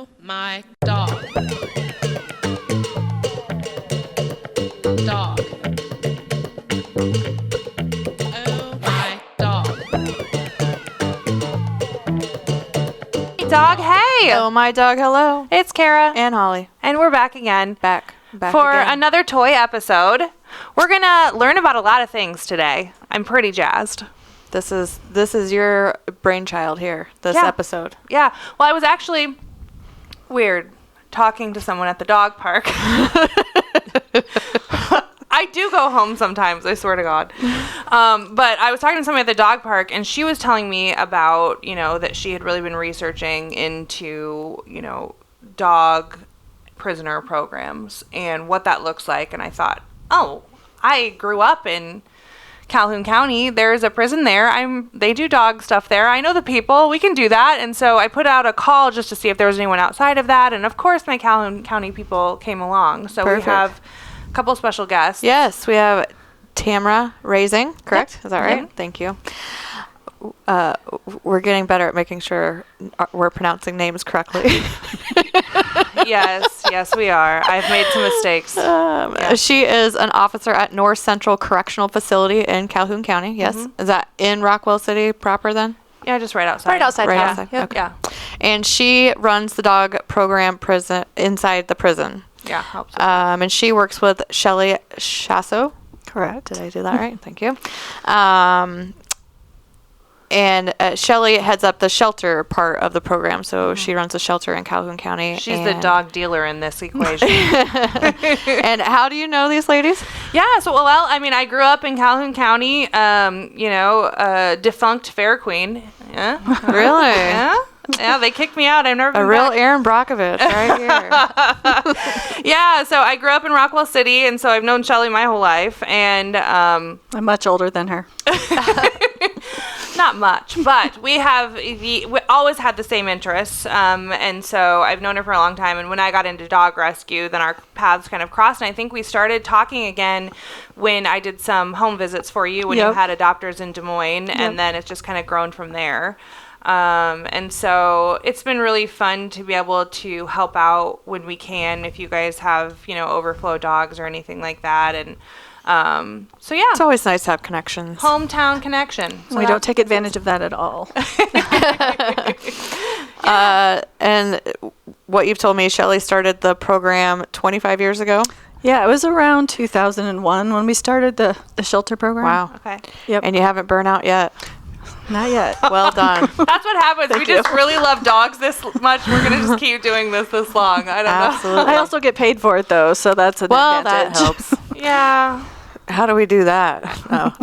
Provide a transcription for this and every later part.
Oh my dog. Dog. Oh my dog. Hey dog, hey! Oh, my dog, hello. It's Kara. And Holly. And we're back again. Back for again. another toy episode. We're gonna learn about a lot of things today. I'm pretty jazzed. This is your brainchild here, this episode. Yeah. Well, I was actually weird talking to someone at the dog park. I do go home sometimes, I swear to God. But I was talking to someone at the dog park, and she was telling me about, that she had really been researching into, dog prisoner programs and what that looks like. And I thought, oh, I grew up in Calhoun County. There's a prison there. They do dog stuff there. I know the people. We can do that. And so I put out a call just to see if there was anyone outside of that. And of course, my Calhoun County people came along. So Perfect. We have a couple special guests. Yes, we have Tamara Rasing, correct? Yep. Is that right? Yep. Thank you. We're getting better at making sure we're pronouncing names correctly. Yes, we are. I've made some mistakes. She is an officer at North Central Correctional Facility in Calhoun County. Yes. Mm-hmm. Is that in Rockwell City proper then? Yeah, just right outside. Right outside. Yeah. Okay. Yeah. And she runs the dog program inside the prison. Yeah, helps. And she works with Shelly Schossow. Correct. Did I do that right? Thank you. And Shelly heads up the shelter part of the program, so she runs a shelter in Calhoun County. She's the dog dealer in this equation. And how do you know these ladies? Yeah, so, I grew up in Calhoun County, defunct Fair Queen. Yeah. Really? Yeah. Yeah, they kicked me out. I've never been A real back. Aaron Brockovich right here. Yeah, so I grew up in Rockwell City, and so I've known Shelly my whole life, and I'm much older than her. not much, but we always had the same interests, and so I've known her for a long time. And when I got into dog rescue, then our paths kind of crossed, and I think we started talking again when I did some home visits for you when you had adopters in Des Moines, and then it's just kind of grown from there. And so it's been really fun to be able to help out when we can, if you guys have, overflow dogs or anything like that. And, so yeah. It's always nice to have connections. Hometown connection. So we don't take advantage of that at all. And what you've told me, Shelly started the program 25 years ago. Yeah, it was around 2001 when we started the shelter program. Wow. Okay. Yep. And you haven't burnt out yet. Not yet. Well done. That's what happens. We just really love dogs this much. We're going to just keep doing this long. I don't Absolutely. I also get paid for it, though, so that's an advantage. That helps. know. Yeah. How do we do that?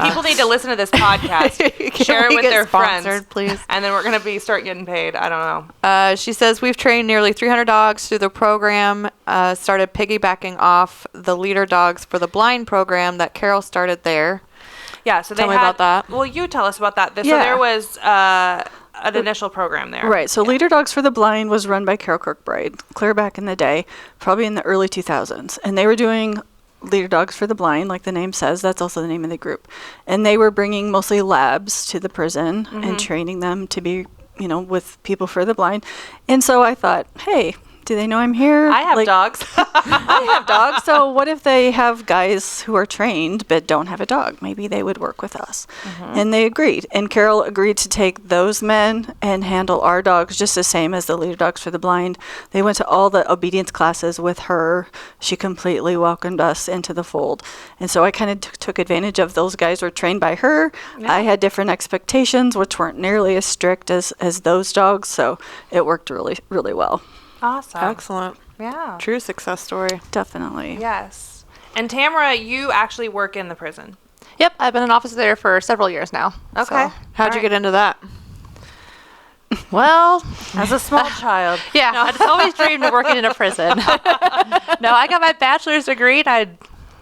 People need to listen to this podcast, share it with their friends, please. And then we're going to start getting paid. I don't know. She says we've trained nearly 300 dogs through the program. Started piggybacking off the leader dogs for the blind program that Carol started there. Yeah, so Tell me about that. Well, you tell us about that. So Yeah. there was an initial program there. Right, so Leader Dogs for the Blind was run by Carol Kirkbride, clear back in the day, probably in the early 2000s. And they were doing Leader Dogs for the Blind, like the name says. That's also the name of the group. And they were bringing mostly labs to the prison and training them to be, with people for the blind. And so I thought, hey, do they know I'm here? I have dogs. I have dogs, so what if they have guys who are trained but don't have a dog? Maybe they would work with us. And they agreed. And Carol agreed to take those men and handle our dogs just the same as the Leader Dogs for the Blind. They went to all the obedience classes with her. She completely welcomed us into the fold. And so I kind of took advantage of those guys were trained by her. Yeah. I had different expectations, which weren't nearly as strict as those dogs, so it worked really, really well. Awesome. Excellent. Yeah. True success story. Definitely. Yes. And Tamara, you actually work in the prison. Yep, I've been an officer there for several years now. Okay. So, How'd you get into that? well, As a small child. yeah, I just always dreamed of working in a prison. No, I got my bachelor's degree, and I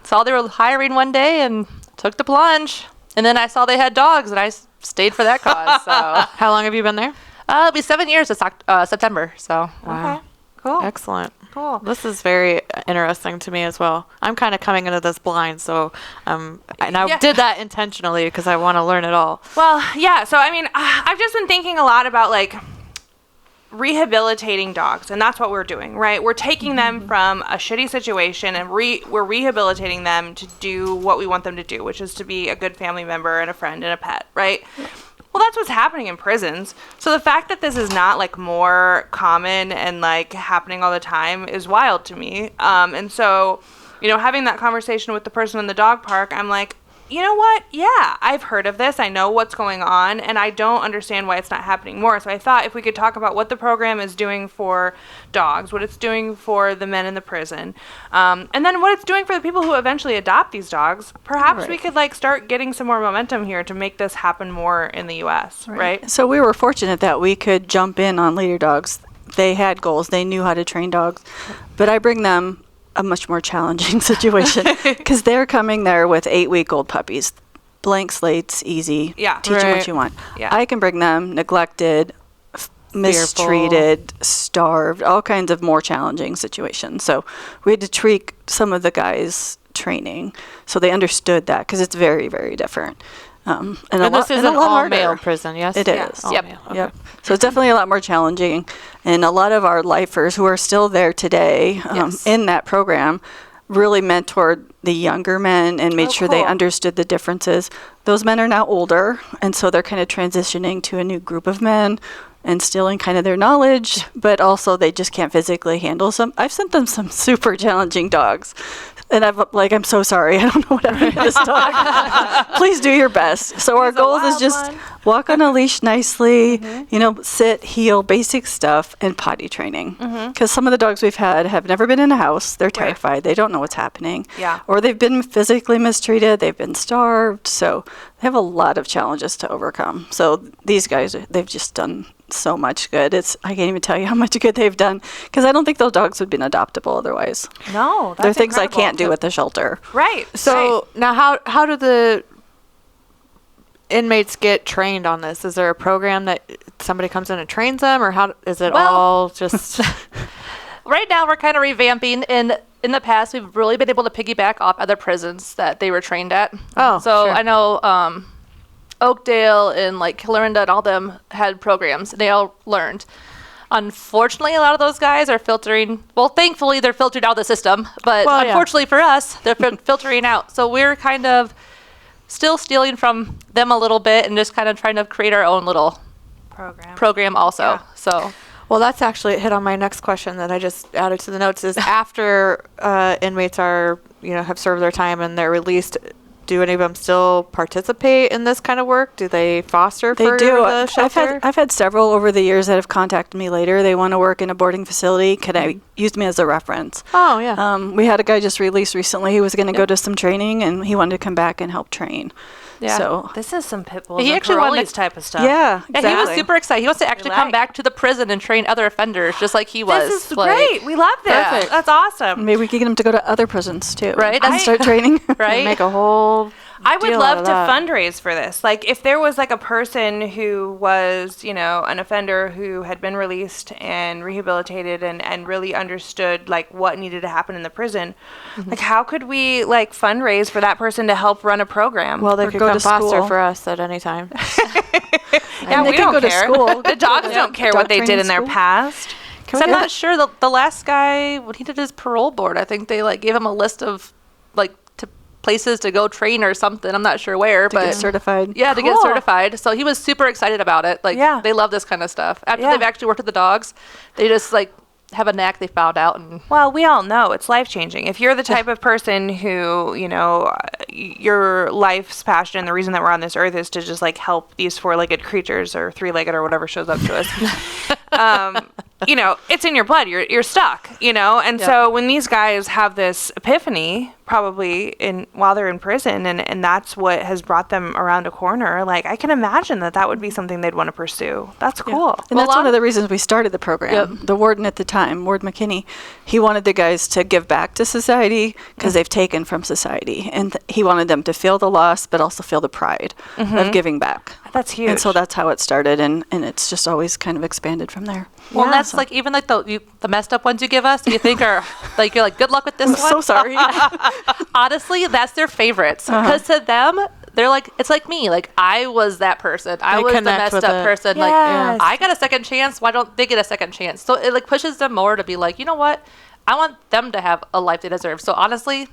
saw they were hiring one day and took the plunge. And then I saw they had dogs, and I stayed for that cause. So How long have you been there? it'll be 7 years this September. So Wow. Okay. Cool. Excellent. Cool. This is very interesting to me as well. I'm kind of coming into this blind, so and I did that intentionally because I want to learn it all. Well, yeah. So, I've just been thinking a lot about, rehabilitating dogs, and that's what we're doing, right? We're taking them from a shitty situation and we're rehabilitating them to do what we want them to do, which is to be a good family member and a friend and a pet, right? Well, that's what's happening in prisons. So the fact that this is not like more common and like happening all the time is wild to me. And so, you know, having that conversation with the person in the dog park, I'm like, you know what? Yeah, I've heard of this. I know what's going on, and I don't understand why it's not happening more. So I thought if we could talk about what the program is doing for dogs, what it's doing for the men in the prison, and then what it's doing for the people who eventually adopt these dogs, perhaps we could like start getting some more momentum here to make this happen more in the U.S., right? So we were fortunate that we could jump in on leader dogs. They had goals. They knew how to train dogs. But I bring them a much more challenging situation because they're coming there with 8-week-old puppies. Blank slates, easy. Yeah. Teach them what you want. Yeah. I can bring them neglected, mistreated, starved, all kinds of more challenging situations. So we had to tweak some of the guys' training so they understood that because it's very, very different. And this is an all-male prison, yes? It is. All Yep. male. Okay. Yep. So it's definitely a lot more challenging. And a lot of our lifers who are still there today in that program really mentored the younger men and made sure they understood the differences. Those men are now older, and so they're kind of transitioning to a new group of men, instilling kind of their knowledge, but also they just can't physically handle some. I've sent them some super challenging dogs. And I'm so sorry. I don't know what happened to this dog. Please do your best. So our goal is just walk on a leash nicely, you know, sit, heel, basic stuff, and potty training. Because some of the dogs we've had have never been in a house. They're terrified. They don't know what's happening. Yeah. Or they've been physically mistreated. They've been starved. So they have a lot of challenges to overcome. So these guys, they've just done so much good. I can't even tell you how much good they've done because I don't think those dogs would have been adoptable otherwise. No, that's They're things incredible. I can't do at the shelter. Right. So now how do the inmates get trained on this? Is there a program that somebody comes in and trains them, or how is it all just... Right now, we're kind of revamping. In the past, we've really been able to piggyback off other prisons that they were trained at. Oh, so sure. I know Oakdale and like Clarinda and all them had programs. And they all learned. Unfortunately, a lot of those guys are filtering. Well, thankfully, they're filtered out of the system. But unfortunately for us, they're filtering out. So we're kind of still stealing from them a little bit and just kind of trying to create our own little program also. Yeah. So. Well, that's actually a hit on my next question that I just added to the notes is after inmates are, have served their time and they're released, do any of them still participate in this kind of work? Do they foster for the shelter? I've had several over the years that have contacted me later. They want to work in a boarding facility. Could I use me as a reference? Oh, yeah. We had a guy just released recently. He was going to go to some training and he wanted to come back and help train. Yeah. So This is some pit bulls He and actually wanted- parolees type of stuff. yeah, exactly. Yeah, he was super excited. He wants to actually come back to the prison and train other offenders, just like he was. This is great. We love this. Perfect. That's awesome. Maybe we could get him to go to other prisons too. Right. And start training. Right? Make a whole I would deal love out to of that. fundraise for this. Like, if there was like a person who was, an offender who had been released and rehabilitated and really understood like what needed to happen in the prison, like how could we like fundraise for that person to help run a program? Well, they Or could go come to foster school. for us at any time. yeah, they we could don't go to care. school. The dogs don't care Dog what they did training in their school. past. So I'm not sure. The last guy, when he did his parole board, I think they like gave him a list of like places to go train or something. I'm not sure where, To but get certified. yeah, to get Cool. certified. So he was super excited about it. Like, Yeah. they love this kind of stuff. After Yeah. they've actually worked with the dogs, they just like have a knack they found out. And Well, we all know it's life-changing. If you're the type of person who, your life's passion and the reason that we're on this earth is to just like help these four-legged creatures or three-legged or whatever shows up to us, it's in your blood. You're stuck, And so when these guys have this epiphany, probably while they're in prison, and that's what has brought them around a corner, like I can imagine that would be something they'd want to pursue. That's cool. And that's one of the reasons we started the program. The warden at the time, Ward McKinney, he wanted the guys to give back to society because they've taken from society. And he wanted them to feel the loss, but also feel the pride of giving back. That's huge. And so that's how it started. And it's just always kind of expanded from there. well, and that's like even like the messed up ones you give us that you think are like, you're like, good luck with this I'm one. so sorry. Honestly, that's their favorites because to them, they're like, it's like me. Like, I was that person. I They was the connect messed with up it. person. Yes. Like, I got a second chance. Why don't they get a second chance? So it like pushes them more to be like, you know what? I want them to have a life they deserve. So honestly,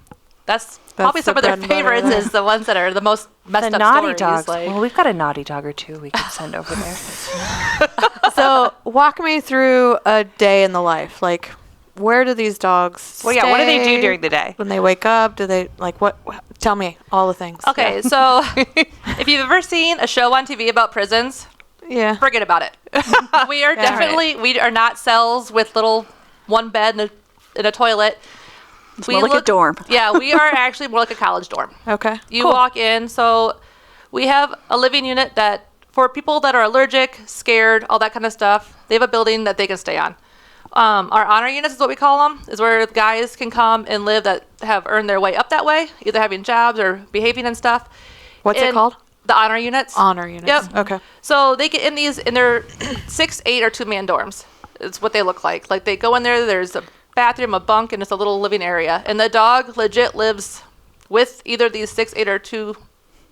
that's probably the some of their bread and butter. favorites is the ones that are the most messed The up naughty stories. dogs. Like, Well, we've got a naughty dog or two we could send over there. So walk me through a day in the life. Like, where do these dogs Well, yeah, what do they do stay? during the day? When they wake up, do they, like, what? Tell me all the things. okay, so if you've ever seen a show on TV about prisons, Yeah. forget about it. We are definitely, we are not cells with little one bed and a toilet. It's more like a dorm. Yeah, we are actually more like a college dorm. Okay. You walk in, so we have a living unit that for people that are allergic, scared, all that kind of stuff, they have a building that they can stay on. Our honor units is what we call them, is where guys can come and live that have earned their way up that way, either having jobs or behaving and stuff. What's it And called? The honor units. Honor units. Yep. Okay. So they get in these, and they're 6, 8, or 2-man dorms. It's what they look like. Like they go in there, there's a bathroom, a bunk, and it's a little living area. And the dog legit lives with either these 6, 8, or 2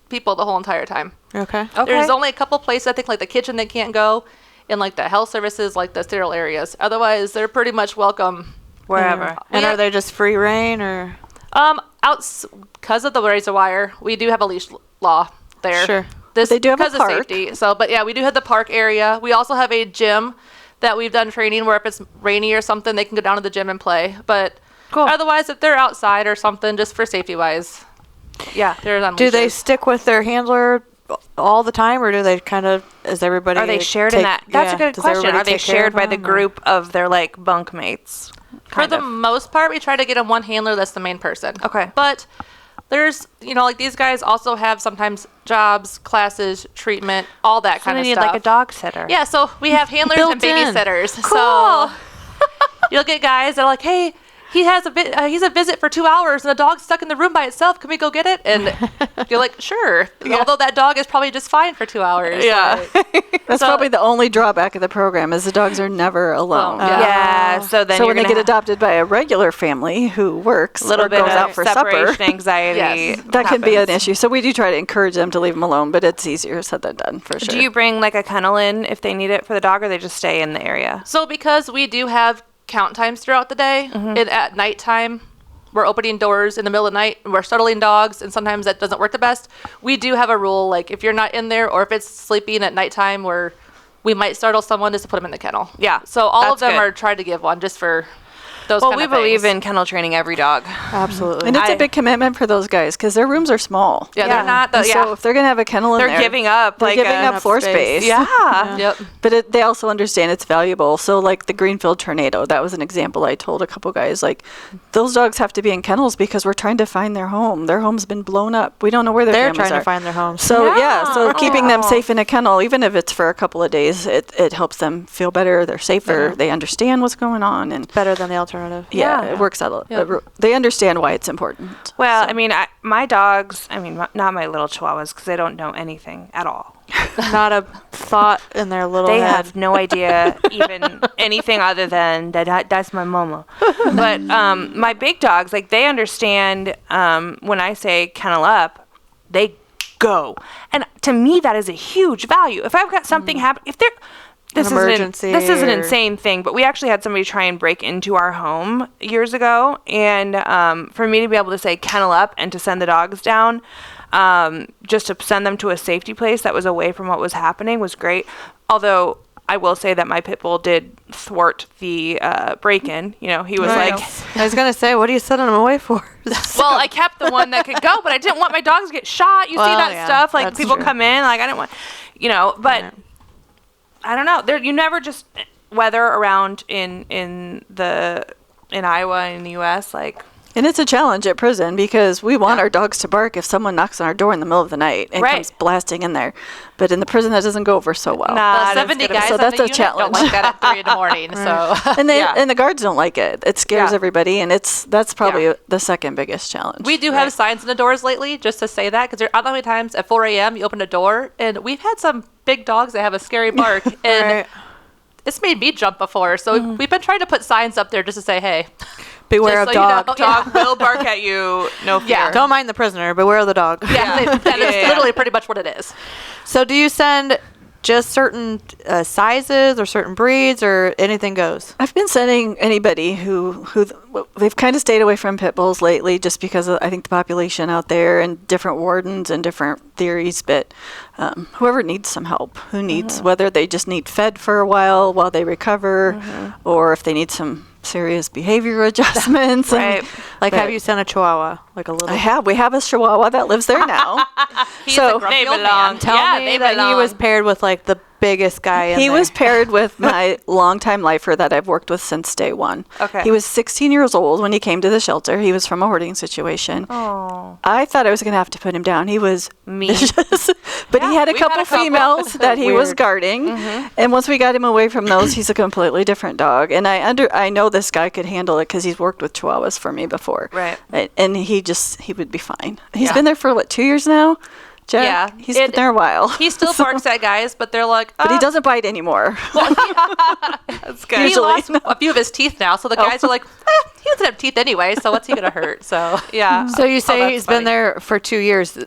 people the whole entire time. Okay. There's only a couple places, I think, like the kitchen they can't go, and like the health services, like the sterile areas. Otherwise, they're pretty much welcome. Wherever. And Yeah. are they just free reign or? Because of the razor wire, we do have a leash law there. Sure. This They do have a because park. of safety. So, but yeah, we do have the park area. We also have a gym that we've done training where if it's rainy or something, they can go down to the gym and play. But otherwise, if they're outside or something, just for safety wise, yeah, they're on Do they leashes. stick with their handler all the time, or do they kind of, is everybody? Are they shared in take- that? That's yeah, a good does question. everybody Are they take care shared of by the them, or- group of their like bunkmates? For the most part, we try to get them one handler that's the main person. Okay. But there's, like these guys also have sometimes jobs, classes, treatment, all that So kind they of need stuff. like a dog sitter. Yeah, so we have handlers and Built in. babysitters. So you'll get guys that are like, hey, he has he's a visit for 2 hours and the dog's stuck in the room by itself. Can we go get it? And you're like, sure. Although that dog is probably just fine for 2 hours. Yeah. That's So- probably the only drawback of the program is the dogs are never alone. Yeah. So then So you're when they gonna get adopted by a regular family who works a little or bit goes of out for supper, separation anxiety. Yes. that can be an happens. issue. So we do try to encourage them to leave them alone, but it's easier said than done for sure. Do you bring like a kennel in if they need it for the dog, or they just stay in the area? So because we do have count times throughout the day, and at nighttime, we're opening doors in the middle of the night, and we're startling dogs, and sometimes that doesn't work the best. We do have a rule, like if you're not in there or if it's sleeping at nighttime, where we might startle someone just to put them in the kennel. Yeah, So all of that's them good. are trying to give one just for those Well, kind we of believe things. in kennel training every dog. Absolutely. and it's I- a big commitment for those guys because their rooms are small. Yeah, Yeah. they're not the, And so if they're going to have a kennel in They're there, giving up they're like giving a, up floor space. space. Yeah. Yep. But they also understand it's valuable. So, like the Greenfield tornado, that was an example I told a couple guys. Like, those dogs have to be in kennels because we're trying to find their home. Their home's been blown up. We don't know where their They're families trying are. to find their homes. So so keeping them Aw. safe in a kennel, even if it's for a couple of days, it helps them feel better. They're safer. They understand what's going on, and Better than the alternative. yeah, Yeah. it works out. Yep. They understand why it's important. Well, I mean, my dogs, not my little chihuahuas, because they don't know anything at all. Not a thought in their little They head. have no idea even anything other than that's my mama. But my big dogs, like they understand when I say kennel up, they go. And to me, that is a huge value. If I've got something happen, if they're this emergency this is an or- insane thing, but we actually had somebody try and break into our home years ago, and for me to be able to say kennel up and to send the dogs down, just to send them to a safety place that was away from what was happening was great. Although I will say that my pit bull did thwart the break-in. He was Right. like, I was gonna say, what are you sending them away for? well, I kept the one that could go, but I didn't want my dogs to get shot. You see Well, that yeah, stuff, like that's people true. come in, like I didn't want, but Yeah. I don't know. You never just weather around in Iowa and in the U.S. like. And it's a challenge at prison because we want our dogs to bark if someone knocks on our door in the middle of the night and Right. comes blasting in there. But in the prison, that doesn't go over so well. Nah, The that's 70 gonna be- guys so on that's the a unit don't challenge. like that at 3 in the morning. So And Yeah. and the guards don't like it. It scares Yeah. everybody, and that's probably Yeah. the second biggest challenge. we do have signs in the doors lately, just to say that, because there are not many times at 4 a.m. you open a door, and we've had some big dogs that have a scary bark, and Right. it's made me jump before. So we've been trying to put signs up there just to say, hey. Beware Just of so you know. dog. Dog will bark at you. No fear. Yeah. Don't mind the prisoner. Beware of the dog. Yeah, that is Yeah. literally pretty much what it is. So do you send just certain sizes or certain breeds, or anything goes? I've been sending anybody who they've kind of stayed away from pit bulls lately, just because of, I think, the population out there and different wardens and different theories. But whoever needs some help, who needs, whether they just need fed for a while they recover, or if they need some serious behavior adjustments. Right. Like, have you sent a Chihuahua? Like a little. We have a Chihuahua that lives there now. He's So- a grumpy They old belong. man. Tell Yeah, me they that he belong. was paired with like the biggest guy in He there. was paired with my longtime lifer that I've worked with since day one. Okay. He was 16 years old when he came to the shelter. He was from a hoarding situation. Oh. I thought I was going to have to put him down. He was Mean. vicious. But he had a we've had couple a couple. females that he was Weird. guarding. And once we got him away from those, he's a completely different dog. And I know this guy could handle it because he's worked with Chihuahuas for me before. Right. And he would be fine. He's been there for, 2 years now? Jack? Yeah. He's been there a while. He still barks at guys, but they're like, But he doesn't bite anymore. That's good. He usually, lost a few of his teeth now, so the guys are like, he doesn't have teeth anyway, so what's he gonna hurt? So Yeah. So you say that's he's funny. been there for 2 years.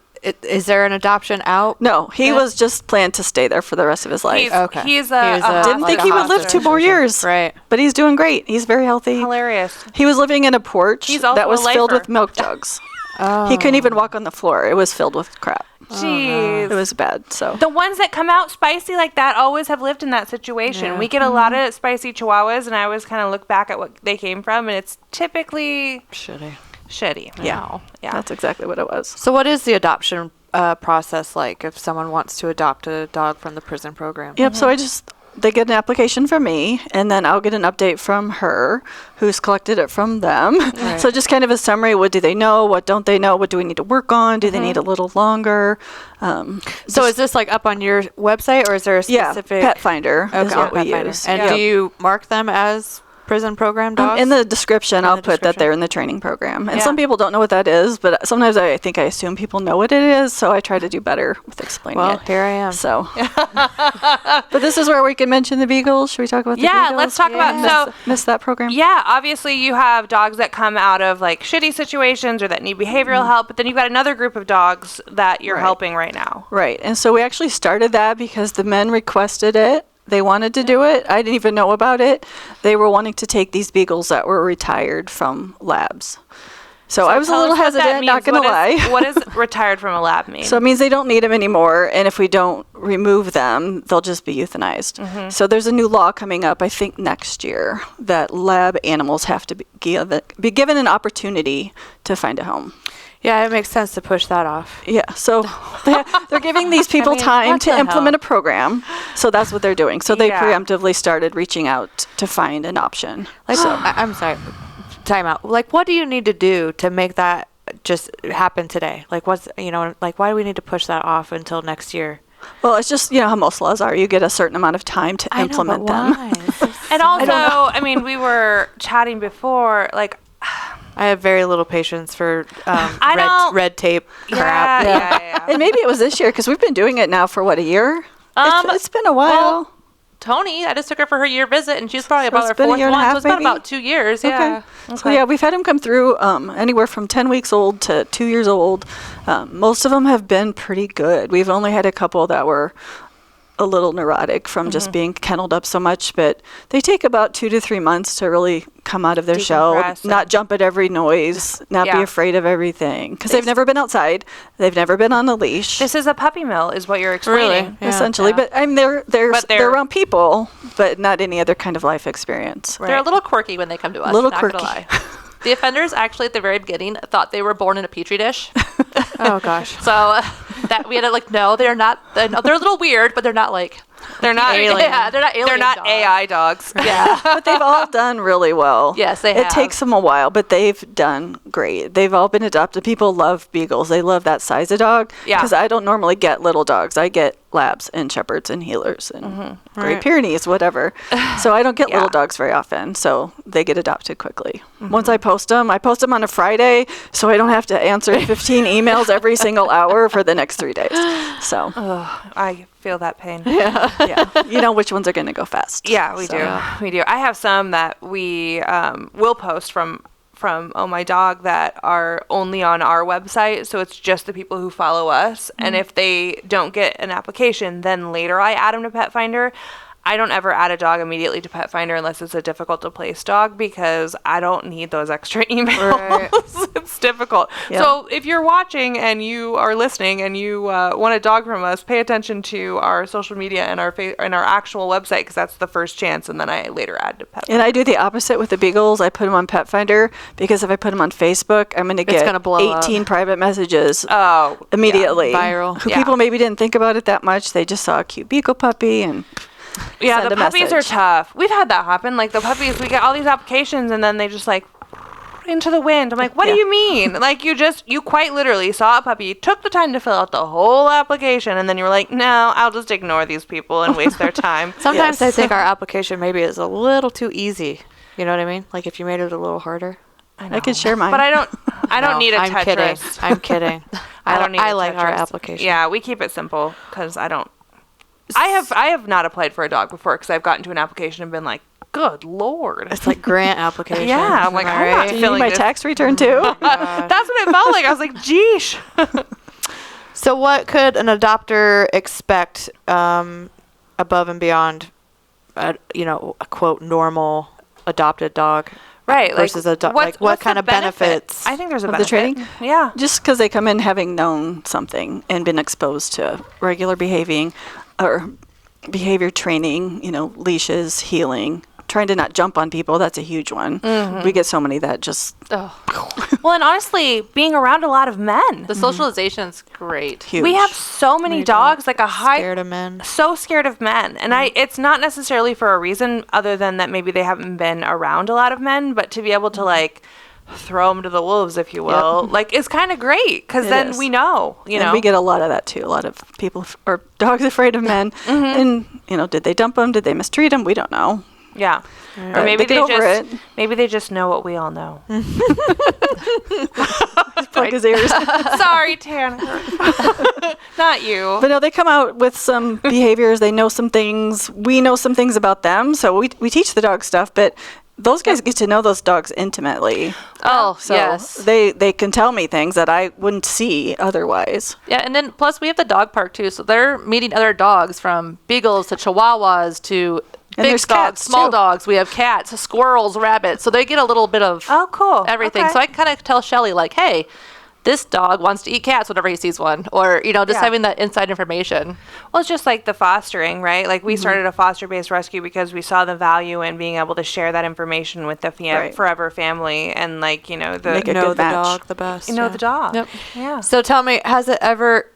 Is there an adoption out? No, he was just planned to stay there for the rest of his life. He's, Okay. he's He was a- Didn't like think a he would live hostage 2 more years. Right. But he's doing great. He's very healthy. hilarious. He was living in a porch He's also that a was filled lifer. with milk jugs. Oh. He couldn't even walk on the floor. It was filled with crap. Jeez. It was bad. So The ones that come out spicy like that always have lived in that situation. Yeah. We get a lot of spicy Chihuahuas, and I always kind of look back at what they came from, and it's typically Shitty. shitty. yeah, Yeah. that's exactly what it was. So what is the adoption process like if someone wants to adopt a dog from the prison program? Yep. So they get an application from me, and then I'll get an update from her, who's collected it from them. Right. So just kind of a summary. What do they know? What don't they know? What do we need to work on? Do they need a little longer? So is this like up on your website, or is there a Yeah, specific? Pet Finder is what we Pet Finder. use. And Yeah. do you mark them as prison program dogs? In the description, I'll the put that description. they're in the training program. And Yeah. some people don't know what that is, but sometimes I think I assume people know what it is, so I try to do better with explaining Well, it. here I am. So, but this is where we can mention the beagles. Should we talk about the Yeah, beagles? let's talk about Miss that program. Yeah, obviously you have dogs that come out of like shitty situations or that need behavioral help, but then you've got another group of dogs that you're Right. helping right now. Right. And so we actually started that because the men requested it. They wanted to do it. I didn't even know about it. They were wanting to take these beagles that were retired from labs. So I was a Tell little us what that hesitant, not means. going to lie. What does retired from a lab mean? So it means they don't need them anymore, and if we don't remove them, they'll just be euthanized. Mm-hmm. So there's a new law coming up, I think next year, that lab animals have to be given an opportunity to find a home. Yeah, it makes sense to push that off. Yeah, so they're giving these people mean, time what to the implement hell? a program. So that's what they're doing. So they Yeah. preemptively started reaching out to find an option. Like, I'm sorry. Time out. Like, what do you need to do to make that just happen today? Like, why do we need to push that off until next year? Well, it's just, how most laws are. You get a certain amount of time to implement them. and also, I mean, we were chatting before, like, I have very little patience for I don't- red tape crap. yeah. And maybe it was this year because we've been doing it now for a year? It's been a while. well, Tony, I just took her for her year visit, and she's probably So about it's her been a fourth year and a one, half, so it's been maybe? about 2 years. Yeah. So yeah, we've had them come through anywhere from 10 weeks old to 2 years old. Most of them have been pretty good. We've only had a couple that were a little neurotic from just being kenneled up so much, but they take about 2 to 3 months to really come out of their shell, Decompress not and- jump at every noise, not be Yeah. afraid of everything, because they've never been outside, they've never been on a leash. This is a puppy mill, is what you're explaining. Yeah. Essentially, Yeah. but I mean they're But they're- around people, but not any other kind of life experience. They're a little quirky when they come to us. Little not quirky. Gonna lie. The offenders actually at the very beginning thought they were born in a petri dish. Oh gosh. So that we had to no, they're not. They're a little weird, but they're not like They're not alien. Yeah, they're not alien. They're not dogs. AI dogs. Yeah. But they've all done really well. Yes, they It have. takes them a while, but they've done great. They've all been adopted. People love beagles. They love that size of dog. Yeah. Because I don't normally get little dogs. I get labs and shepherds and healers and Great Right. Pyrenees, whatever. So I don't get Yeah. little dogs very often. So they get adopted quickly. Once I post them on a Friday, so I don't have to answer 15 emails every single hour for the next 3 days. So I feel that pain. yeah, you know which ones are going to go fast. Yeah, we So- do. We do. I have some that we will post from from Oh My Dog that are only on our website, so it's just the people who follow us. And if they don't get an application, then later I add them to Pet Finder. I don't ever add a dog immediately to Pet Finder unless it's a difficult to place dog, because I don't need those extra emails. Right. It's difficult. Yeah. So if you're watching and you are listening and you want a dog from us, pay attention to our social media and our actual website, because that's the first chance, and then I later add to Pet Finder. And I do the opposite with the beagles. I put them on Pet Finder because if I put them on Facebook, I'm going to get gonna blow 18 up. private messages Oh, immediately. Viral. Who Yeah. people maybe didn't think about it that much. They just saw a cute beagle puppy and yeah, send the a puppies are message. tough. We've had that happen. Like the puppies, we get all these applications and then they just like into the wind. I'm like, what do you mean? Like you quite literally saw a puppy, took the time to fill out the whole application, and then you were like, no, I'll just ignore these people and waste their time. Sometimes Yes. I think our application maybe is a little too easy. You know what I mean? Like if you made it a little harder. I could share mine. But I don't No, need a I'm Tetris. kidding. I'm kidding. I don't need I a like our Tetris. application. Yeah, we keep it simple because I don't. I have not applied for a dog before because I've gotten to an application and been like, good lord. It's like grant application. Yeah, I'm like, Am I I'm not right? Do you filling need my this. tax return too? That's what it felt like. I was like, geesh. So what could an adopter expect above and beyond, a quote, normal adopted dog? Right. Versus what what's kind the of benefits I think there's a of the benefit. training? Yeah. Just because they come in having known something and been exposed to regular behaving or behavior training, leashes, healing, trying to not jump on people. That's a huge one. We get so many that just Well, and honestly, being around a lot of men. The socialization's great. huge. We have so many dogs, like a high Scared of men. so scared of men, and it's not necessarily for a reason other than that maybe they haven't been around a lot of men, but to be able to like throw them to the wolves, if you will, like is kind of great because It then is. we know, And we get a lot of that too. A lot of people or dogs afraid of men. And, did they dump them? Did they mistreat them? We don't know. yeah, But or maybe they get over it. maybe they just know what we all know. Plug his ears. Sorry, Tanner, not you. But no, they come out with some behaviors. They know some things. We know some things about them. So we teach the dog stuff, but those guys get to know those dogs intimately. Oh, So yes. they can tell me things that I wouldn't see otherwise. Yeah, and then plus we have the dog park too, so they're meeting other dogs from beagles to chihuahuas to And big there's dogs, cats, small too. dogs. We have cats, squirrels, rabbits. So they get a little bit of Oh, cool. everything. Okay. So I kind of tell Shelly like, hey, this dog wants to eat cats whenever he sees one, or just Yeah. having that inside information. Well, it's just like the fostering, right? Like we started a foster-based rescue because we saw the value in being able to share that information with the Right. forever family, and like Make a Know good the match. dog the best. yeah. the dog. Yep. Yeah. So tell me, has it ever,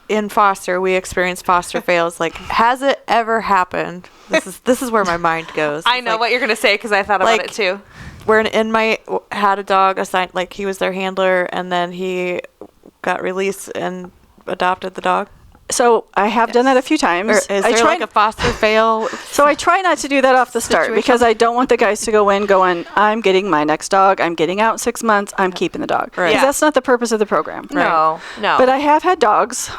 in foster, we experience foster fails, like, has it ever happened? This is where my mind goes. I It's know like, what you're gonna say because I thought about like- it too. where an inmate had a dog assigned, like he was their handler, and then he got released and adopted the dog. So I have done that a few Or times. is I there try like a foster fail? So I try not to do that off the start Situation. because I don't want the guys to go in going, I'm getting my next dog. I'm getting out in 6 months. I'm keeping the dog. Right. Because Yeah. that's not the purpose of the program. No. But I have had dogs.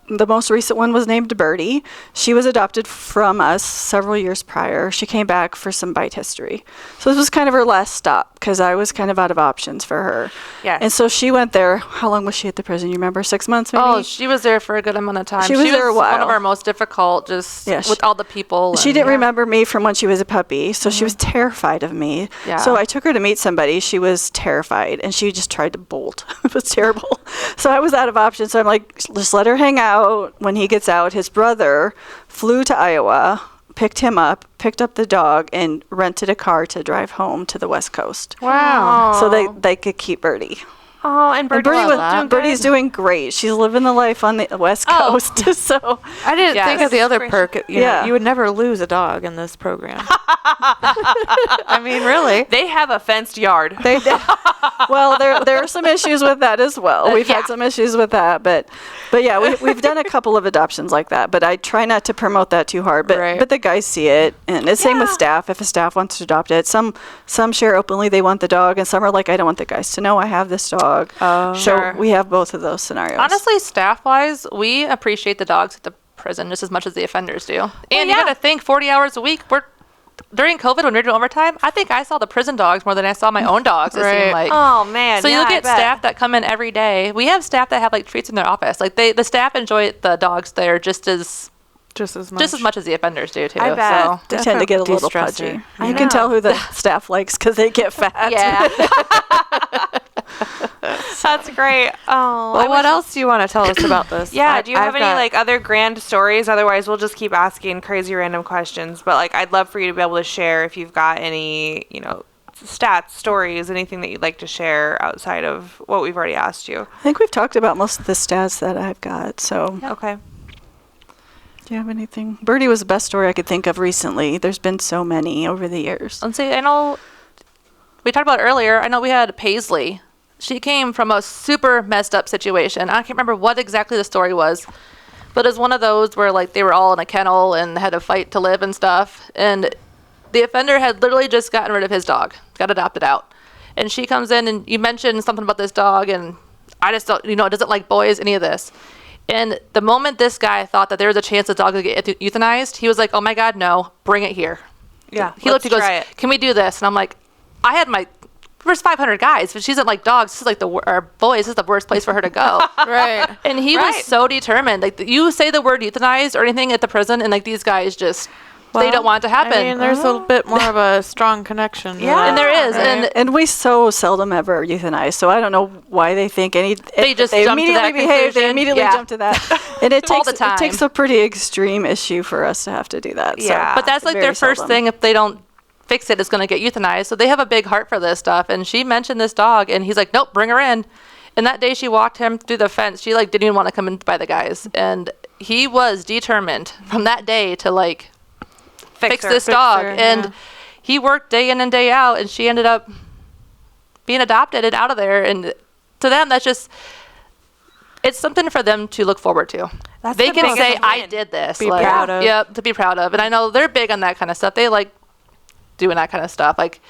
The most recent one was named Birdie. She was adopted from us several years prior. She came back for some bite history. So this was kind of her last stop because I was kind of out of options for her. Yes. And so she went there. How long was she at the prison? You remember? 6 months maybe? Oh, she was there for a good amount of time. She was there a One while. of our most difficult, just Yeah, with all the people. She and- didn't remember me from when she was a puppy, so she was terrified of me. Yeah. So I took her to meet somebody. She was terrified, and she just tried to bolt. It was terrible. So I was out of options. So I'm like, just let her hang out. When he gets out, his brother flew to Iowa, picked him up, picked up the dog, and rented a car to drive home to the West Coast. Wow. So they could keep Birdie. Oh, and And Birdie Birdie was was, doing Birdie's good. doing great. She's living the life on the West Coast. So I didn't Yes. think of the other Gracious. perk. Yeah. You would never lose a dog in this program. I mean, really. They have a fenced yard. They did. well, there are some issues with that as well. We've had some issues with that, but yeah, we've done a couple of adoptions like that. But I try not to promote that too hard. But Right. but the guys see it, and it's same with staff. If a staff wants to adopt it, some share openly they want the dog, and some are like, I don't want the guys to know I have this dog. Oh. So Sure. we have both of those scenarios. Honestly, staff-wise, we appreciate the dogs at the prison just as much as the offenders do. And yeah. you got to think 40 hours a week, we're during COVID when we were doing overtime, I think I saw the prison dogs more than I saw my own dogs. It seemed like. Oh man. So yeah, you look I at bet. staff that come in every day. We have staff that have like treats in their office. Like the staff enjoy the dogs there just as much as the offenders do too. I bet. So. They tend to get a little De-stressor. pudgy. I You can know. tell who the staff likes because they get fat. Yeah. That's great. Oh. Well, what else do you want to tell us about this? Yeah, do you have I've any got- like other grand stories? Otherwise, we'll just keep asking crazy random questions. But like, I'd love for you to be able to share if you've got any, stats, stories, anything that you'd like to share outside of what we've already asked you. I think we've talked about most of the stats that I've got. So, Okay. do you have anything? Birdie was the best story I could think of recently. There's been so many over the years. And see, I know we talked about it earlier. I know we had Paisley. She came from a super messed up situation. I can't remember what exactly the story was, but it was one of those where like they were all in a kennel and had to fight to live and stuff. And the offender had literally just gotten rid of his dog, got adopted out. And she comes in and you mentioned something about this dog, and I just don't, it doesn't like boys, any of this. And the moment this guy thought that there was a chance the dog would get euthanized, he was like, oh my God, no, bring it here. Yeah. He looked, he goes, can we do this? And I'm like, there's 500 guys, but she doesn't like dogs. This is like or boys. This is the worst place for her to go. Right. And he was so determined. Like you say the word euthanized or anything at the prison, and like these guys just they don't want it to happen. I mean, there's a bit more of a strong connection. Yeah. And there is, Right. And we so seldom ever euthanize, so I don't know why they think They just jump to immediately that behave. They conclusion. immediately Yeah. jump to that, and it All takes the time. it takes a pretty extreme issue for us to have to do that. Yeah. So, But that's like very their first seldom. thing. If they don't fix it, it's going to get euthanized. So they have a big heart for this stuff. And she mentioned this dog, and he's like, nope, bring her in. And that day she walked him through the fence. She like didn't even want to come in by the guys. And he was determined from that day to like fix her. this Fix dog. her, And yeah. he worked day in and day out, and she ended up being adopted and out of there. And to them, that's just, it's something for them to look forward to. That's They the can biggest say, win. I did this. Be proud of. Yep, to be proud of. And I know they're big on that kind of stuff. They like doing that kind of stuff. Like,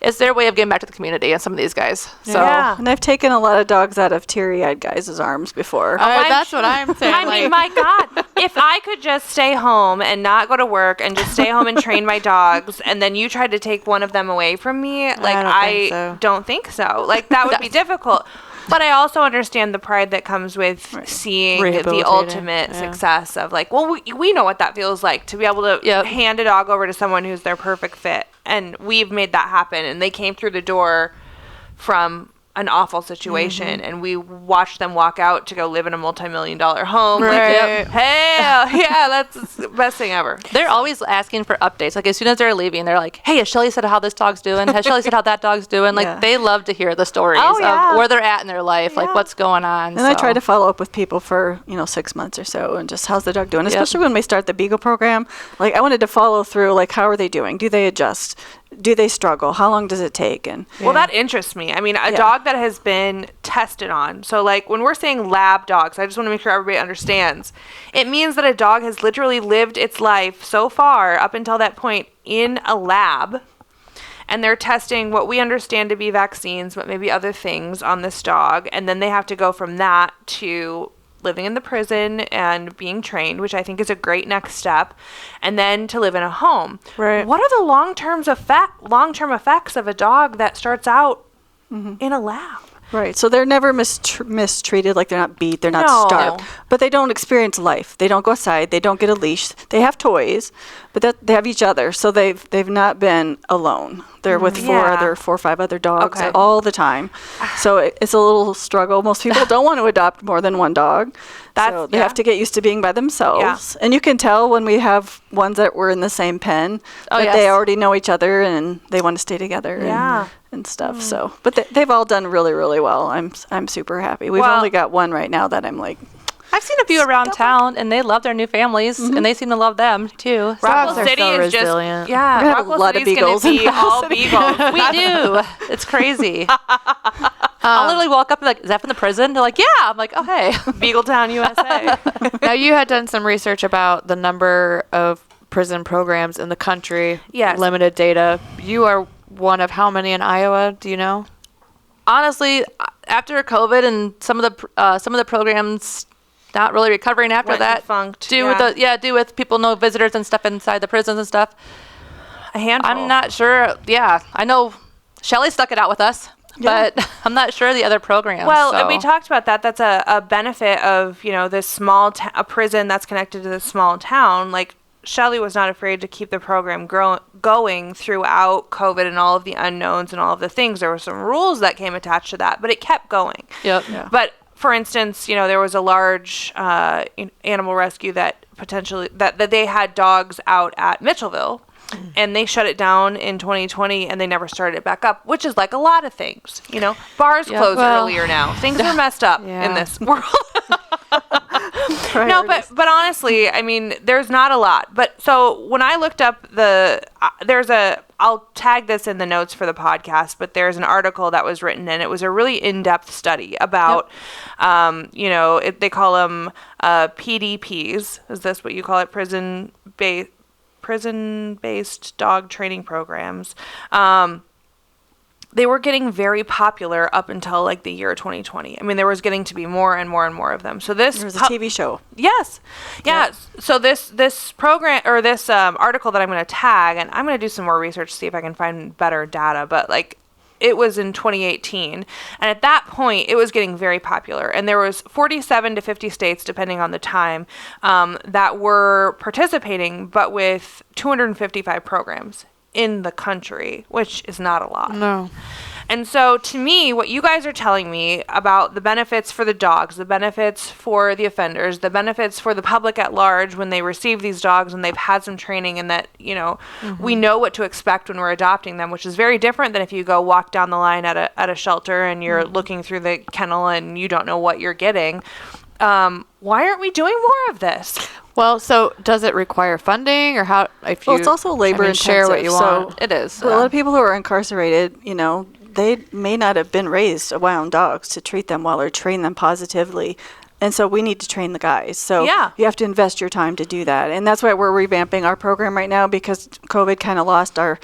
it's their way of getting back to the community, and some of these guys. So, Yeah. And I've taken a lot of dogs out of teary-eyed guys' arms before. That's what I'm saying. I mean, my God, if I could just stay home and not go to work and just stay home and train my dogs, and then you tried to take one of them away from me, like, I don't think so. Like, that would be difficult. But I also understand the pride that comes with seeing the Rehabilitating, ultimate yeah. success of like, well, we know what that feels like to be able to Yep. hand a dog over to someone who's their perfect fit. And we've made that happen. And they came through the door from an awful situation, and we watched them walk out to go live in a multi-million-dollar home. Like, Right. hell yeah, that's the best thing ever. they're always asking for updates. Like, as soon as they're leaving, they're like, hey, has Shelly said how this dog's doing? Has Shelly said how that dog's doing? Like, Yeah. they love to hear the stories Oh, yeah. of where they're at in their life, like what's going on. And I try to follow up with people for 6 months or so, and just how's the dog doing, especially when we start the Beagle program. Like, I wanted to follow through, like, how are they doing? Do they adjust? Do they struggle? How long does it take? And Well, that interests me. I mean, a dog that has been tested on. So, like, when we're saying lab dogs, I just want to make sure everybody understands. It means that a dog has literally lived its life so far up until that point in a lab. And they're testing what we understand to be vaccines, but maybe other things on this dog. And then they have to go from that to living in the prison and being trained, which I think is a great next step, and then to live in a home. Right. What are the long-term effects of a dog that starts out in a lab? right, so they're never mistreated. Like, they're not beat, they're not No. starved, but they don't experience life. They don't go outside. They don't get a leash. They have toys, but they have each other. So they've not been alone. They're with Yeah. 4 or 5 other dogs Okay. all the time. So it's a little struggle. Most people don't want to adopt more than one dog. So they have to get used to being by themselves. And you can tell when we have ones that were in the same pen that they already know each other and they want to stay together and stuff. So, but they've all done really, really well. I'm super happy. We've only got one right now that I'm like, I've seen a few around town, and they love their new families, and they seem to love them too. So- Rockwell are City so is resilient. just, yeah, We're gonna have a Rockwell lot of City's going beagles to in be all beagles. we do. It's crazy. I'll literally walk up and be like, is that from the prison? They're like, yeah. I'm like, oh, hey. Beagletown, USA. Now, you had done some research about the number of prison programs in the country. Yes. Limited data. You are one of how many in Iowa? Do you know? Honestly, after COVID and some of the programs not really recovering after Went that, defunct, due with people, no visitors and stuff inside the prisons and stuff. a handful. I'm not sure. Yeah, I know Shelly stuck it out with us, but I'm not sure the other programs. Well, so. we talked about that. That's a benefit of, this small a prison that's connected to this small town. Like, Shelly was not afraid to keep the program going throughout COVID and all of the unknowns and all of the things. There were some rules that came attached to that, but it kept going. Yep. Yeah. But for instance, there was a large animal rescue that potentially that they had dogs out at Mitchellville. And they shut it down in 2020, and they never started it back up, which is like a lot of things. Bars close earlier now. Things are messed up in this world. No, but honestly, I mean, there's not a lot. But so when I looked up I'll tag this in the notes for the podcast, but there's an article that was written, and it was a really in-depth study about, they call them PDPs. Is this what you call it? Prison-based dog training programs. They were getting very popular up until like the year 2020. I mean, there was getting to be more and more and more of them. So there was a TV show. Yes. Yeah. So this program or this article that I'm going to tag, and I'm going to do some more research to see if I can find better data, but like it was in 2018. And at that point, it was getting very popular. And there was 47 to 50 states, depending on the time, that were participating, but with 255 programs in the country, which is not a lot. No. And so to me, what you guys are telling me about the benefits for the dogs, the benefits for the offenders, the benefits for the public at large when they receive these dogs and they've had some training, and that, we know what to expect when we're adopting them, which is very different than if you go walk down the line at a shelter and you're looking through the kennel and you don't know what you're getting. Why aren't we doing more of this? Well, so does it require funding, or how? It's also labor intensive. Share what you want. So It is. a lot of people who are incarcerated, they may not have been raised around dogs to treat them well or train them positively. And so we need to train the guys. So you have to invest your time to do that. And that's why we're revamping our program right now, because COVID kind of lost our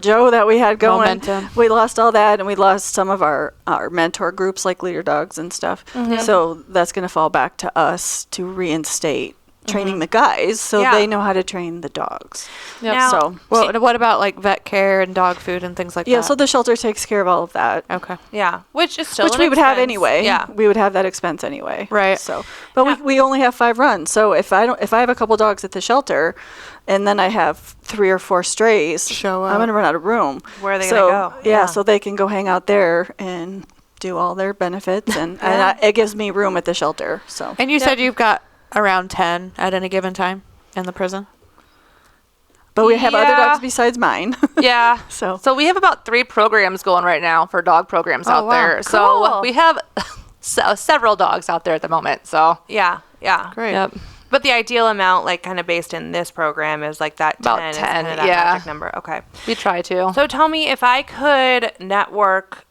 Joe that we had going. Momentum. We lost all that, and we lost some of our mentor groups like Leader Dogs and stuff. Mm-hmm. So that's going to fall back to us to reinstate training the guys so they know how to train the dogs. Yep. Now- So What about like vet care and dog food and things like that? yeah, so the shelter takes care of all of that. Okay. Yeah, which is still Which an we would have expense. anyway. Yeah. We would have that expense anyway. Right. So, but we only have 5 runs. So if I have a couple dogs at the shelter, and then I have 3 or 4 strays, Show I'm up. going to run out of room. Where are they So, gonna go? Yeah, Yeah. so they can go hang out there and do all their benefits, and it gives me room at the shelter. So. And you said you've got around 10 at any given time in the prison? But we have other Yeah. dogs besides mine. Yeah. So we have about 3 programs going right now for dog programs out wow. there. So Cool. we have several dogs out there at the moment. So Yeah. Great. yep. But the ideal amount, like kind of based in this program, is like that 10. About is 10, kind of that yeah. magic number. Okay. We try to. So tell me, if I could network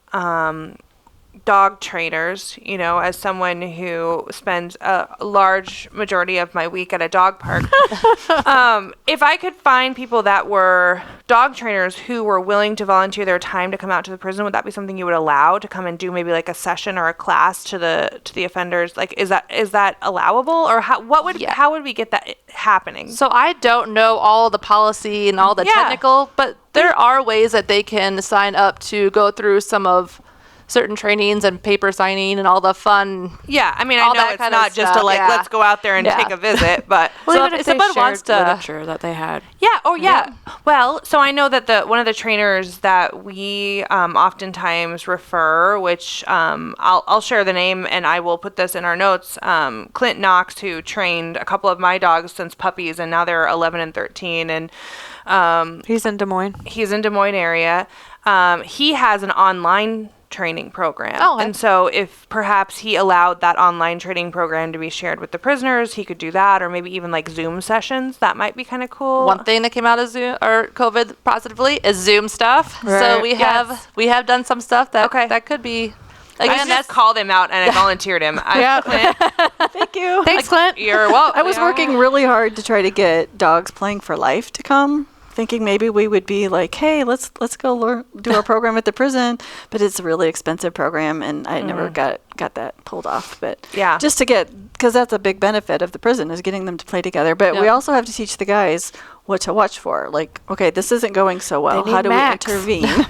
dog trainers, as someone who spends a large majority of my week at a dog park, if I could find people that were dog trainers who were willing to volunteer their time to come out to the prison, would that be something you would allow to come and do maybe like a session or a class to the offenders? Like, is that allowable, or how would we get that happening? So I don't know all the policy and all the technical, but there are ways that they can sign up to go through some of certain trainings and paper signing and all the fun. Yeah, I mean, I all know that it's kind not of just stuff, to like, yeah. let's go out there and Yeah. take a visit, but So even if if they someone shared wants to- literature that they had. yeah. Oh, yeah. Well, so I know that one of the trainers that we oftentimes refer, which I'll share the name and I will put this in our notes. Clint Knox, who trained a couple of my dogs since puppies, and now they're 11 and 13, and He's in Des Moines. he's in Des Moines area. He has an online training program. Oh, okay. And so if perhaps he allowed that online training program to be shared with the prisoners, he could do that, or maybe even like Zoom sessions. That might be kind of cool. One thing that came out of Zoom or COVID positively is Zoom stuff. So Right. we Yes. have done some stuff that Okay. that could be. I Again, just called him out and I volunteered him. Yeah. Clint, thank you. Thanks, Clint. you're welcome. I was working really hard to try to get Dogs Playing for Life to come, thinking maybe we would be like, hey, let's go do our program at the prison. But it's a really expensive program, and I never got that pulled off. But Yeah. just to get, because that's a big benefit of the prison, is getting them to play together. But we Yeah. also have to teach the guys what to watch for. Like, okay, this isn't going so well. They How need do Max. we intervene?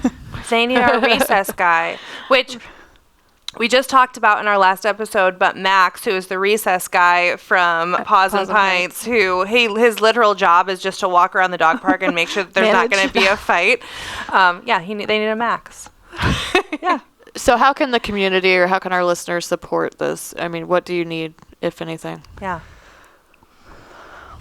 They need our recess guy, which we just talked about in our last episode. But Max, who is the recess guy from Paws and Pints, who his literal job is just to walk around the dog park and make sure that there's not going to be a fight. They need a Max. Yeah. So how can the community or how can our listeners support this? I mean, what do you need, if anything? Yeah.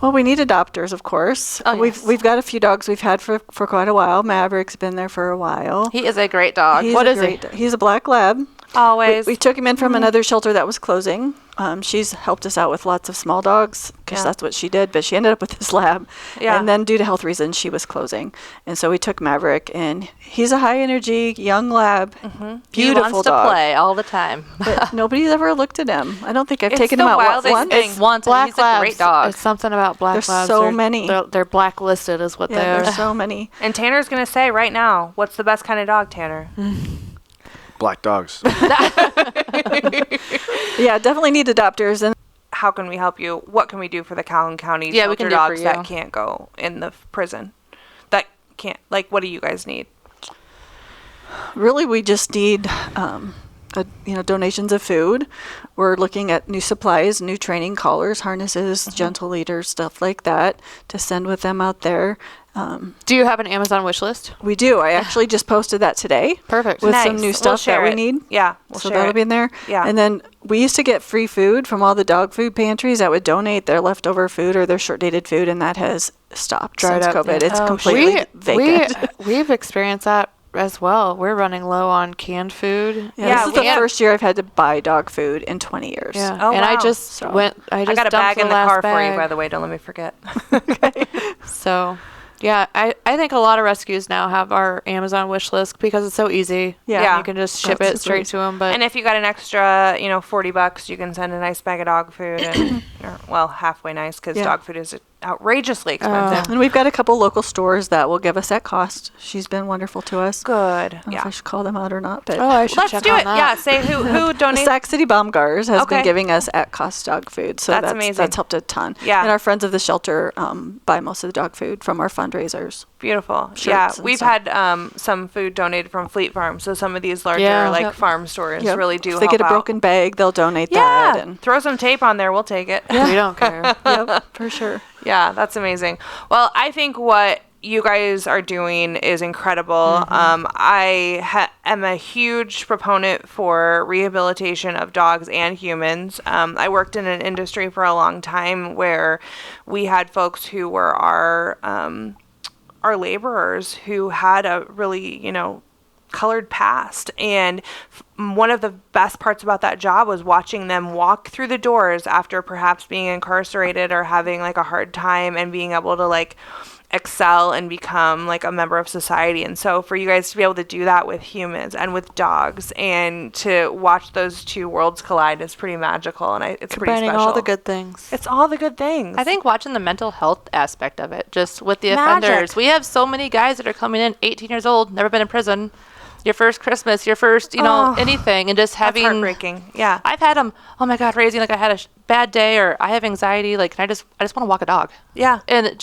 Well, we need adopters, of course. Oh, yes. We've got a few dogs we've had for quite a while. Maverick's been there for a while. He is a great dog. What is he? He's a black lab. Always. We took him in from another shelter that was closing. She's helped us out with lots of small dogs because that's what she did, but she ended up with this lab. Yeah. And then due to health reasons, she was closing. And so we took Maverick, and he's a high energy, young lab. He Beautiful wants dog. to play all the time. But nobody's ever looked at him. I don't think I've It's taken the him out wildest once. thing. It's once, and Black he's a labs. great dog. It's something about black There's labs. so They're- many. They're blacklisted is what they Yeah, are. there's so many. And Tanner's going to say right now, what's the best kind of dog, Tanner? Black dogs. Yeah, definitely need adopters. And How can we help you? What can we do for the Calhoun County Yeah, we shelter can do for dogs you. that can't go in the prison? That can't, like, what do you guys need? really, we just need donations of food. We're looking at new supplies, new training collars, harnesses, gentle leaders, stuff like that to send with them out there. Do you have an Amazon wish list? We do. I actually just posted that today. Perfect. With Nice. some new We'll stuff share that we it. need. Yeah, we'll So share that'll it. be in there. Yeah. And then we used to get free food from all the dog food pantries that would donate their leftover food or their short-dated food, and that has stopped Dried since up, COVID. yeah. It's Oh, completely vacant. We've experienced that as well. We're running low on canned food. Yeah, Yeah, this is the we have- first year I've had to buy dog food in 20 years. Yeah. Oh, and I wow. just So- went. I I just got a dumped bag in the last car for you, bag. by the way. Don't let me forget. So, yeah, I think a lot of rescues now have our Amazon wish list because it's so easy. Yeah. Yeah. You can just ship That's it straight to them. But And if you got an extra, $40, you can send a nice bag of dog food, and halfway nice because Yeah. dog food is outrageously expensive. And we've got a couple local stores that will give us that cost. She's been wonderful to us. Good. I don't know Yeah. if I should call them out or not, but I should Let's check do on it. that. Yeah. Say who the donates. Sac City Baumgars has Okay. been giving us at-cost dog food, so That's amazing. that's helped a ton. Yeah. And our friends of the shelter buy most of the dog food from our fundraisers. Beautiful. Shirts Yeah, and we've stuff. had some food donated from Fleet Farm, so some of these larger Yeah. like Yep. farm stores Yep. really do If they help get a out. broken bag, they'll donate Yeah, that. And throw some tape on there. We'll take it. we don't care. yep, for sure. Yeah, that's amazing. Well, I think what you guys are doing is incredible. I am a huge proponent for rehabilitation of dogs and humans. I worked in an industry for a long time where we had folks who were our laborers who had a really, colored past, and one of the best parts about that job was watching them walk through the doors after perhaps being incarcerated or having like a hard time and being able to like excel and become like a member of society. And so for you guys to be able to do that with humans and with dogs and to watch those two worlds collide is pretty magical, and it's pretty Combining special. all the good things. It's all the good things. I think watching the mental health aspect of it, just with the Magic. offenders. We have so many guys that are coming in, 18 years old, never been in prison. Your first Christmas, your first, anything, and just that's having. heartbreaking. Yeah. I've had them. Oh my God, Rasing, like I had a bad day, or I have anxiety. Like, I just want to walk a dog, Yeah. and it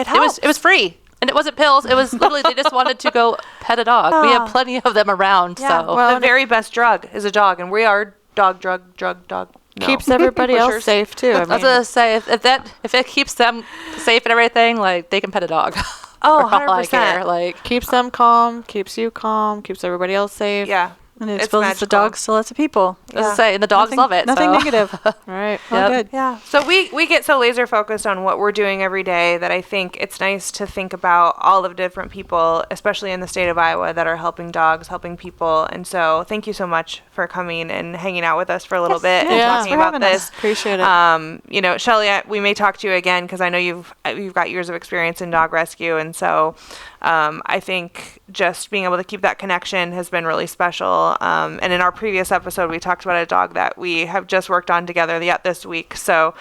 helps. was free, and it wasn't pills. It was literally they just wanted to go pet a dog. We have plenty of them around. Yeah. So Well, the very best drug is a dog, and we are dog. No. Keeps everybody else Pushers. safe too. I I was mean, gonna say if it keeps them safe and everything, like they can pet a dog. Oh, For all I 100%. care. Like keeps them calm, keeps you calm, keeps everybody else safe. Yeah. And it It's exposes the magical. dogs to lots of people. I was gonna say, and the dogs Nothing- love it. Nothing so. negative. All right. All Yep. good. Yeah. So we get so laser focused on what we're doing every day that I think it's nice to think about all of the different people, especially in the state of Iowa, that are helping dogs, helping people. And so thank you so much for coming and hanging out with us for a little bit and Yeah, talking thanks for about having us. this. Appreciate it. Shelly, we may talk to you again because I know you've got years of experience in dog rescue, and so I think just being able to keep that connection has been really special. And in our previous episode, we talked about a dog that we have just worked on together yet this week. So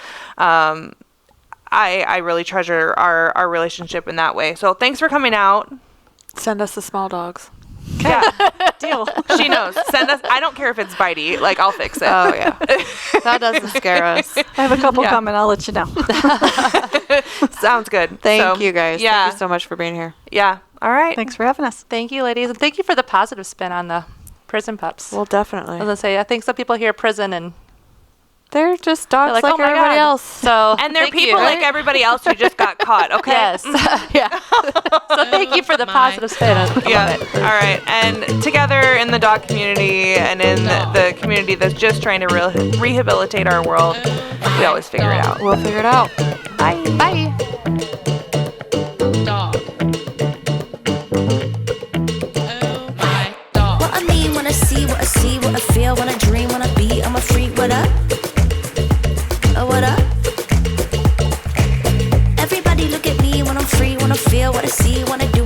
I really treasure our relationship in that way. So thanks for coming out. Send us the small dogs. Yeah, Deal. she knows. Send us. I don't care if it's bitey. Like, I'll fix it. Oh yeah, that doesn't scare us. I have a couple Yeah. coming. I'll let you know. Sounds good. Thank So, you guys. Yeah. Thank you so much for being here. Yeah. All right. Thanks for having us. Thank you, ladies. And thank you for the positive spin on the prison pups. Well, I definitely. was going to say, I think some people hear prison and They're just dogs they're like, like, oh my everybody God. else. So, And they're thank you. people like everybody else who just got caught, okay? Yes. Yeah. So thank you for the My positive spin. I love Yeah. it. All right. And together in the dog community and in the community that's just trying to rehabilitate our world, we always figure it out. We'll figure it out. Bye. Bye. Dog. Oh my dog. What I mean when I see, what I see, what I feel, when I dream, when I be, I'm a freak, what up? Oh, what up? Everybody look at me when I'm free, when I feel, what I see, when I do.